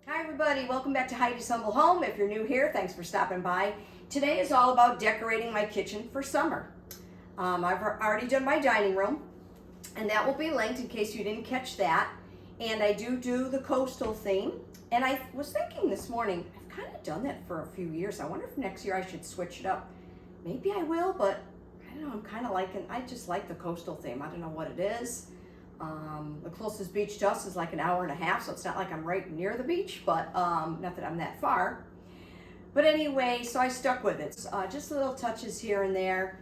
Hi everybody, welcome back to Heidi's Humble Home. If you're new here, thanks for stopping by. Today is all about decorating my kitchen for summer. I've already done my dining room, and that will be linked in case you didn't catch that. And I do the coastal theme. And I was thinking this morning, I've kind of done that for a few years. I wonder if next year I should switch it up. Maybe I will, but I don't know, I'm kind of liking, I just like the coastal theme. I don't know what it is. The closest beach to us is like an hour and a half, so it's not like I'm right near the beach, but not that I'm that far. But anyway, so I stuck with it. Just little touches here and there.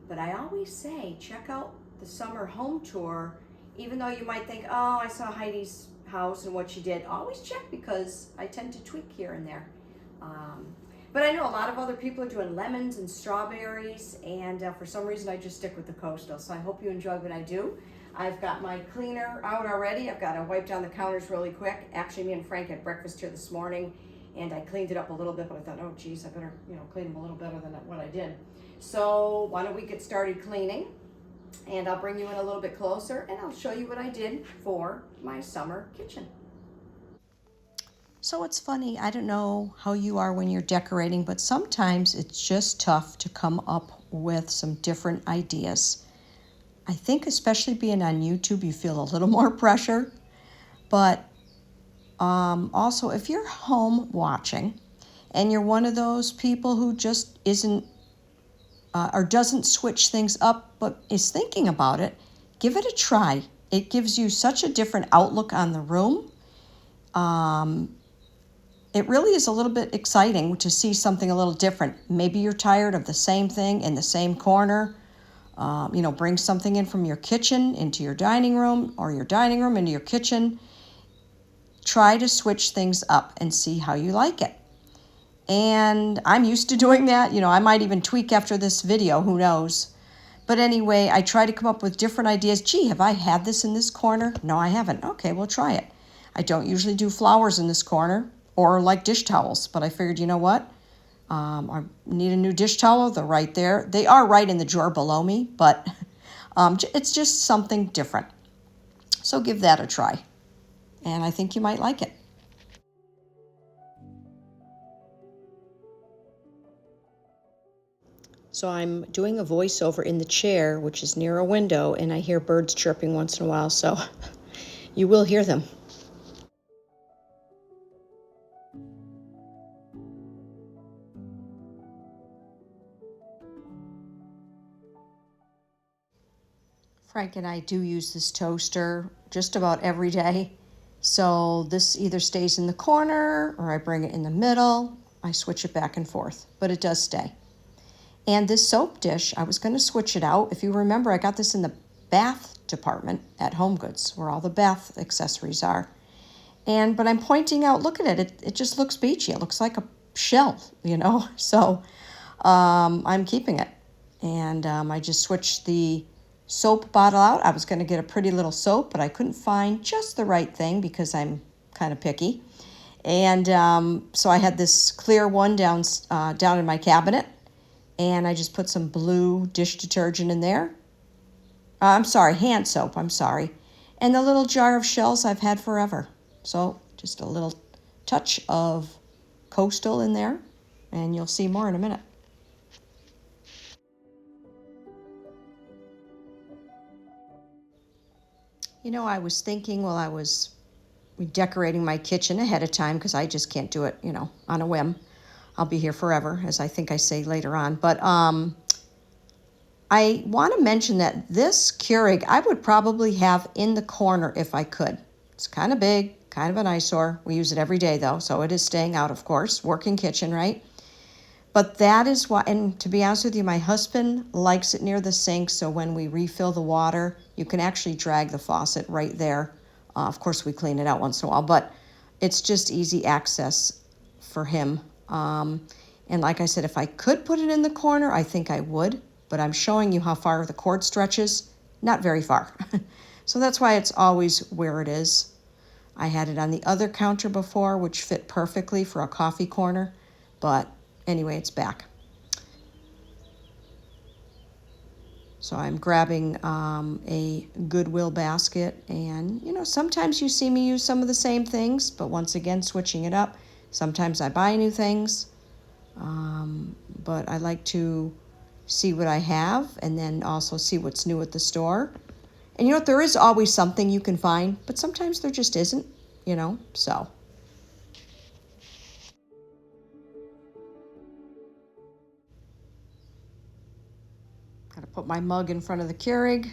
But I always say, check out the summer home tour, even though you might think, oh, I saw Heidi's house and what she did. Always check, because I tend to tweak here and there. But I know a lot of other people are doing lemons and strawberries, and for some reason I just stick with the coastal. So I hope you enjoy what I do. I've got my cleaner out already. I've got to wipe down the counters really quick. Actually, me and Frank had breakfast here this morning, and I cleaned it up a little bit, but I thought, oh geez, I better clean them a little better than what I did. So why don't we get started cleaning, and I'll bring you in a little bit closer, and I'll show you what I did for my summer kitchen. So it's funny, I don't know how you are when you're decorating, but sometimes it's just tough to come up with some different ideas. I think especially being on YouTube, you feel a little more pressure. But also, if you're home watching and you're one of those people who just isn't or doesn't switch things up but is thinking about it, give it a try. It gives you such a different outlook on the room. It really is a little bit exciting to see something a little different. Maybe you're tired of the same thing in the same corner. Bring something in from your kitchen into your dining room, or your dining room into your kitchen. Try to switch things up and see how you like it. And I'm used to doing that. I might even tweak after this video, who knows. But anyway, I try to come up with different ideas. Gee, have I had this in this corner? No, I haven't. Okay, we'll try it. I don't usually do flowers in this corner, or like dish towels, but I figured, you know what? I need a new dish towel. They're right there. They are right in the drawer below me, but it's just something different. So give that a try, and I think you might like it. So I'm doing a voiceover in the chair, which is near a window, and I hear birds chirping once in a while, so you will hear them. Frank and I do use this toaster just about every day. So this either stays in the corner or I bring it in the middle. I switch it back and forth, but it does stay. And this soap dish, I was going to switch it out. If you remember, I got this in the bath department at Home Goods, where all the bath accessories are. But I'm pointing out, look at it. It just looks beachy. It looks like a shell, So I'm keeping it. And I just switched the soap bottle out. I was going to get a pretty little soap, but I couldn't find just the right thing because I'm kind of picky. And so I had this clear one down in my cabinet, and I just put some blue dish detergent in there. Hand soap, And the little jar of shells I've had forever. So just a little touch of coastal in there, and you'll see more in a minute. I was thinking while I was redecorating my kitchen ahead of time, because I just can't do it, on a whim. I'll be here forever, as I think I say later on. But I want to mention that this Keurig I would probably have in the corner if I could. It's kind of big, kind of an eyesore. We use it every day, though, so it is staying out, of course. Working kitchen, right? But that is why, and to be honest with you, my husband likes it near the sink, so when we refill the water, you can actually drag the faucet right there. Of course, we clean it out once in a while, but it's just easy access for him. And like I said, if I could put it in the corner, I think I would, but I'm showing you how far the cord stretches. Not very far. So that's why it's always where it is. I had it on the other counter before, which fit perfectly for a coffee corner, but anyway, it's back. So I'm grabbing a Goodwill basket, and sometimes you see me use some of the same things, but once again, switching it up. Sometimes I buy new things, but I like to see what I have and then also see what's new at the store. And there is always something you can find, but sometimes there just isn't, so. Gotta put my mug in front of the Keurig.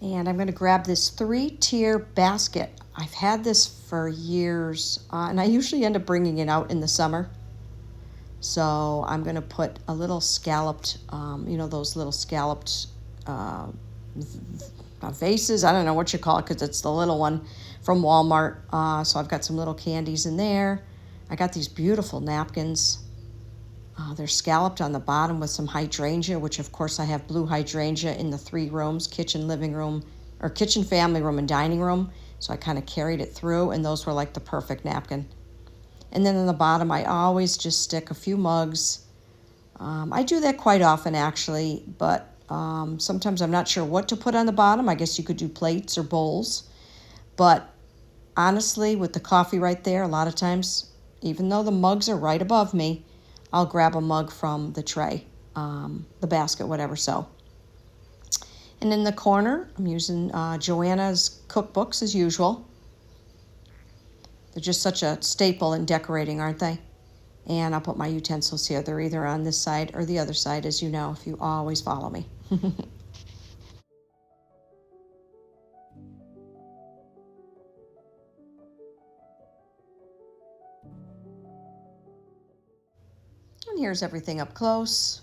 And I'm gonna grab this 3-tier basket. I've had this for years, and I usually end up bringing it out in the summer. So I'm gonna put a little scalloped, those little scalloped vases. I don't know what you call it because it's the little one from Walmart. So I've got some little candies in there. I got these beautiful napkins. They're scalloped on the bottom with some hydrangea, which of course I have blue hydrangea in the 3 rooms, kitchen, living room, or kitchen, family room, and dining room. So I kind of carried it through, and those were like the perfect napkin. And then on the bottom, I always just stick a few mugs. I do that quite often, actually, but sometimes I'm not sure what to put on the bottom. I guess you could do plates or bowls. But honestly, with the coffee right there, a lot of times, even though the mugs are right above me, I'll grab a mug from the tray, the basket, whatever. So, and in the corner, I'm using Joanna's cookbooks as usual. They're just such a staple in decorating, aren't they? And I'll put my utensils here. They're either on this side or the other side, as you know, if you always follow me. And here's everything up close.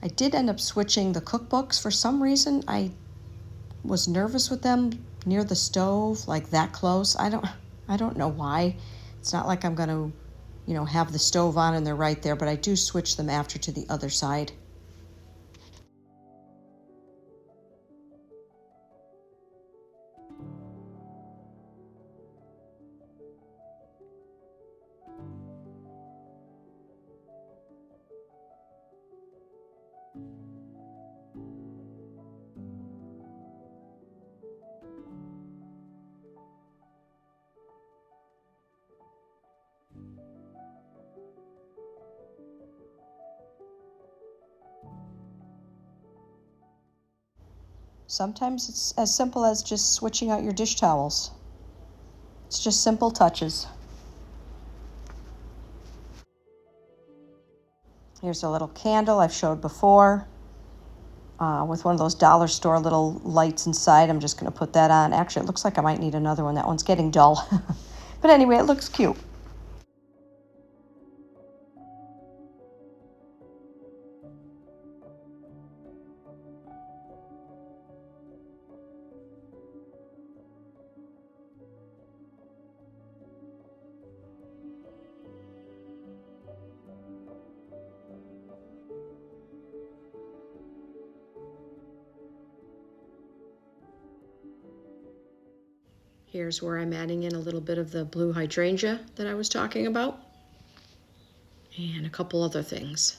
I did end up switching the cookbooks. For some reason, I was nervous with them near the stove, like that close. I don't know why. It's not like I'm going to, have the stove on and they're right there, but I do switch them after to the other side. Sometimes it's as simple as just switching out your dish towels. It's just simple touches. Here's a little candle I've showed before with one of those dollar store little lights inside. I'm just going to put that on. Actually, it looks like I might need another one. That one's getting dull. But anyway, it looks cute. Here's where I'm adding in a little bit of the blue hydrangea that I was talking about, and a couple other things.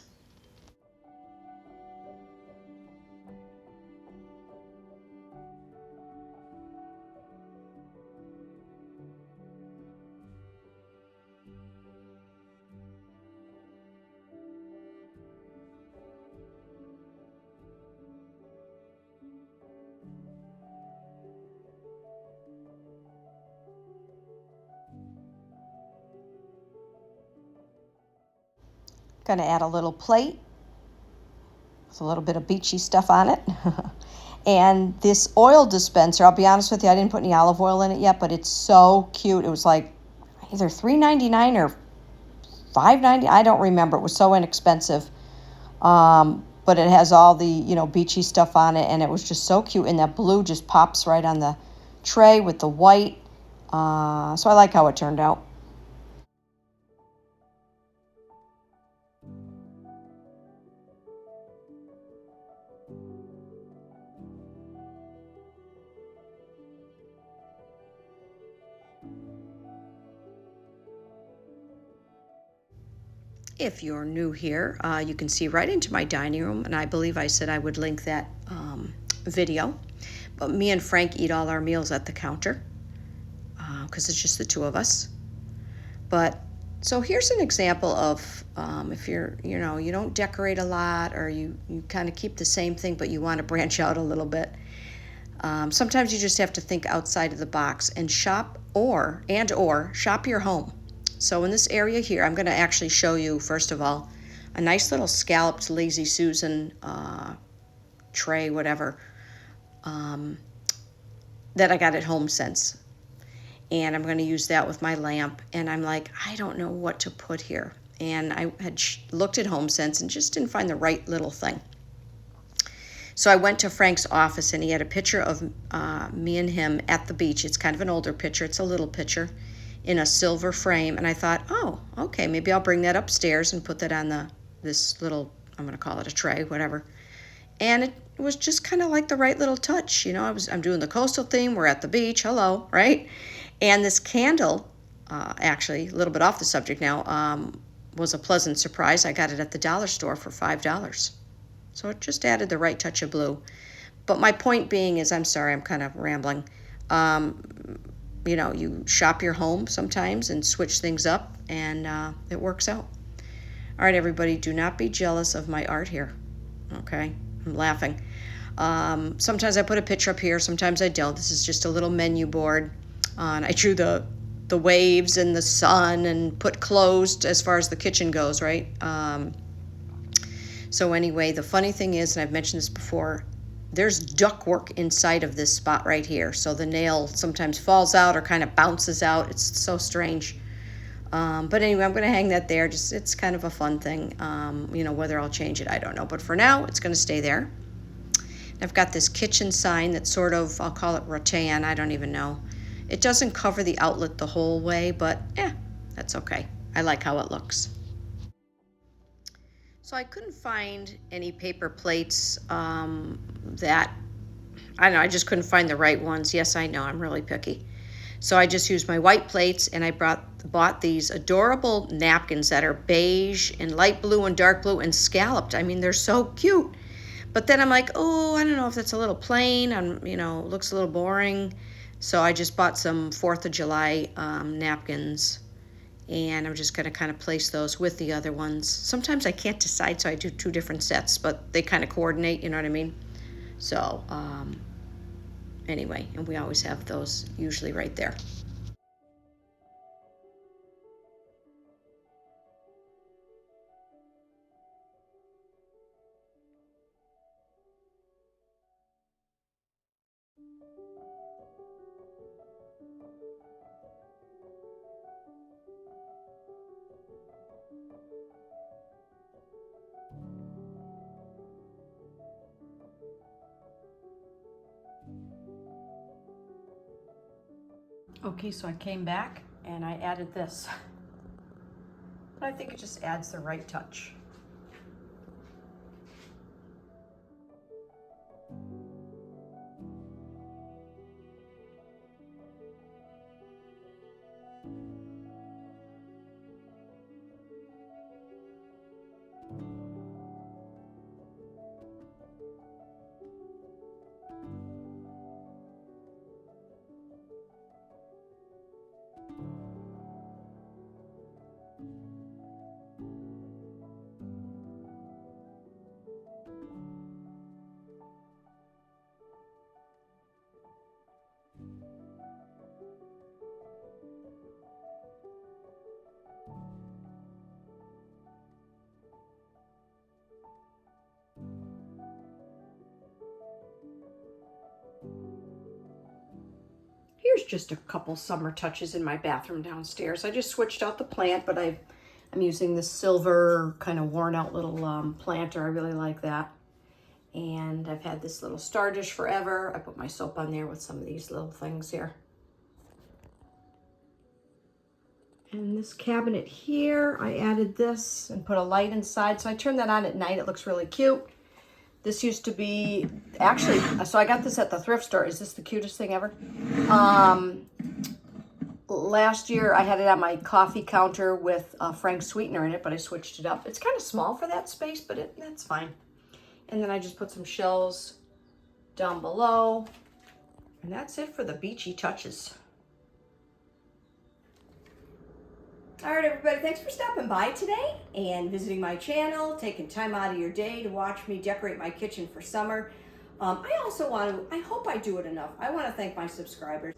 Gonna add a little plate with a little bit of beachy stuff on it. And this oil dispenser, I'll be honest with you, I didn't put any olive oil in it yet, but it's so cute. It was like either $3.99 or $5.90. I don't remember. It was so inexpensive. But it has all the, beachy stuff on it, and it was just so cute. And that blue just pops right on the tray with the white. So I like how it turned out. If you're new here, you can see right into my dining room, and I believe I said I would link that video. But me and Frank eat all our meals at the counter because it's just the two of us. But so here's an example of if you're, you don't decorate a lot, or you kind of keep the same thing, but you want to branch out a little bit. Sometimes you just have to think outside of the box and shop or shop your home. So in this area here, I'm going to actually show you, first of all, a nice little scalloped Lazy Susan tray, whatever, that I got at HomeSense. And I'm going to use that with my lamp. And I'm like, I don't know what to put here. And I had looked at HomeSense and just didn't find the right little thing. So I went to Frank's office, and he had a picture of me and him at the beach. It's kind of an older picture. It's a little picture in a silver frame. And I thought, oh, okay, maybe I'll bring that upstairs and put that on this little, I'm going to call it a tray, whatever. And it was just kind of like the right little touch. I'm doing the coastal theme. We're at the beach. Hello, right? And this candle, actually, a little bit off the subject now, was a pleasant surprise. I got it at the dollar store for $5. So it just added the right touch of blue. But my point being is, I'm sorry, I'm kind of rambling. You shop your home sometimes and switch things up, and it works out. All right, everybody, do not be jealous of my art here, okay? I'm laughing. Sometimes I put a picture up here, sometimes I don't. This is just a little menu board. And I drew the waves and the sun and put closed as far as the kitchen goes, right? So anyway, the funny thing is, and I've mentioned this before, there's ductwork inside of this spot right here. So the nail sometimes falls out or kind of bounces out. It's so strange. But anyway, I'm going to hang that there. It's kind of a fun thing. Whether I'll change it, I don't know. But for now, it's going to stay there. And I've got this kitchen sign that's sort of, I'll call it rattan. I don't even know. It doesn't cover the outlet the whole way, but that's okay. I like how it looks. So I couldn't find any paper plates that, I don't know, I just couldn't find the right ones. Yes, I know, I'm really picky. So I just used my white plates, and I bought these adorable napkins that are beige and light blue and dark blue and scalloped. I mean, they're so cute. But then I'm like, oh, I don't know if that's a little plain, looks a little boring. So I just bought some 4th of July napkins, and I'm just going to kind of place those with the other ones. Sometimes I can't decide, so I do 2 different sets, but they kind of coordinate, you know what I mean? So anyway, and we always have those usually right there. Okay, so I came back and I added this. But I think it just adds the right touch. Here's just a couple summer touches in my bathroom downstairs. I just switched out the plant, but I'm using this silver kind of worn out little planter. I really like that. And I've had this little star dish forever. I put my soap on there with some of these little things here. And this cabinet here, I added this and put a light inside. So I turn that on at night. It looks really cute. This used to be, actually, so I got this at the thrift store. Is this the cutest thing ever? last year I had it on my coffee counter with Frank sweetener in it, but I switched it up. It's kind of small for that space, but that's fine. And then I just put some shells down below. And that's it for the beachy touches. All right, everybody, thanks for stopping by today and visiting my channel, taking time out of your day to watch me decorate my kitchen for summer. I also want to, I hope I do it enough, I want to thank my subscribers.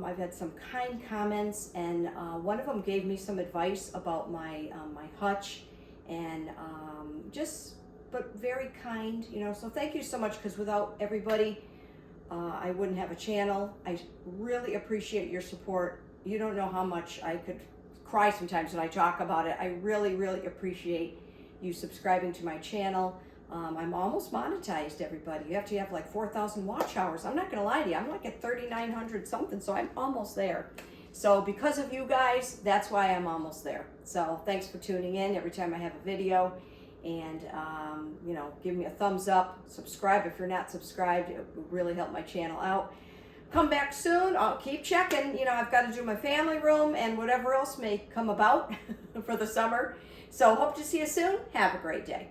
I've had some kind comments, and one of them gave me some advice about my hutch, and but very kind, you know, so thank you so much, because without everybody, I wouldn't have a channel. I really appreciate your support. You don't know how much I could cry sometimes when I talk about it. I really, really appreciate you subscribing to my channel. I'm almost monetized, everybody. You have to have like 4,000 watch hours. I'm not gonna lie to you, I'm like at 3,900 something, so I'm almost there. So because of you guys, that's why I'm almost there. So thanks for tuning in every time I have a video, and you know, give me a thumbs up, subscribe if you're not subscribed. It would really help my channel out. Come back soon. I'll keep checking. You know, I've got to do my family room and whatever else may come about for the summer. So hope to see you soon. Have a great day.